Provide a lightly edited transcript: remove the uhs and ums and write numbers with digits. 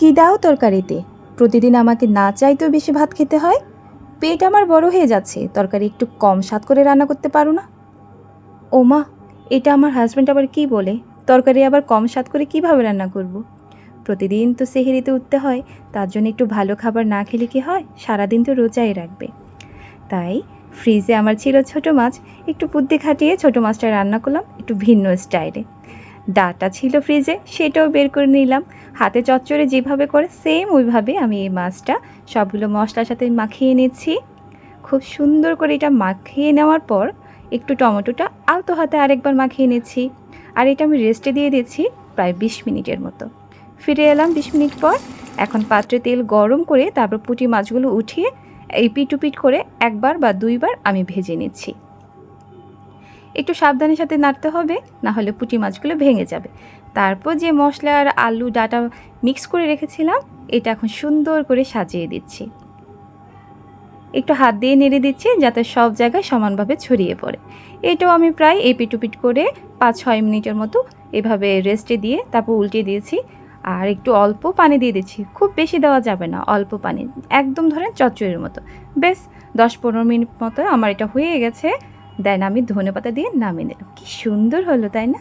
কি দাও তরকারিতে? প্রতিদিন আমাকে না চাইতেও বেশি ভাত খেতে হয়। পেট আমার বড় হয়ে যাচ্ছে, তরকারি একটু কম স্বাদ করে রান্না করতে পারো না? ওমা, এটা আমার হাজব্যান্ড আবার কি বলে? তরকারি আবার কম স্বাদ করে কিভাবে রান্না করব? প্রতিদিন তো সেহরিতে উঠতে হয়, তার জন্য একটু ভালো খাবার না খেলে কি হয়? সারাদিন তো রোজাই রাখবে। তাই ফ্রিজে আমার ছিল ছোট মাছ, একটু বুদ্ধি খাটিয়ে ছোট মাছটা রান্না করলাম একটু ভিন্ন স্টাইলে। ডাটা ছিল ফ্রিজে, সেটাও বের করে নিলাম। হাতে চচ্চড়ে যেভাবে করে সেম ওইভাবে আমি এই মাছটা সবগুলো মশলার সাথে মাখিয়ে নিচ্ছি। খুব সুন্দর করে এটা মাখিয়ে নেওয়ার পর একটু টমেটোটা আলতো হাতে আরেকবার মাখিয়ে নিচ্ছি। আর এটা আমি রেস্টে দিয়ে দিচ্ছি প্রায় 20 মিনিটের মতো। ফিরে এলাম 20 মিনিট পর। এখন পাত্রে তেল গরম করে তারপর পুঁটি মাছগুলো উঠিয়ে এই পিট করে একবার বা দুইবার আমি ভেজে নিচ্ছি। একটু সাবধানের সাথে নাড়তে হবে, না হলে পুঁটি মাছগুলো ভেঙে যাবে। তারপর যে মশলা আর আলু ডাটা মিক্স করে রেখেছিলাম, এটা এখন সুন্দর করে সাজিয়ে দিচ্ছি। একটু হাত দিয়ে নেড়ে দিচ্ছি যাতে সব জায়গায় সমানভাবে ছড়িয়ে পড়ে। এটাও আমি প্রায় এপিট করে 5-6 মিনিটের মতো এভাবে রেস্টে দিয়ে তারপর উল্টে দিয়েছি। আর একটু অল্প পানি দিয়ে দিচ্ছি, খুব বেশি দেওয়া যাবে না, অল্প পানি, একদম ধরেন চচ্চড়ির মতো। বেশ 10-15 মিনিট মতো আমার এটা হয়ে গেছে। দেন আমি ধনেপাতা দিয়ে নামিয়ে নিলাম। কি সুন্দর হলো, তাই না?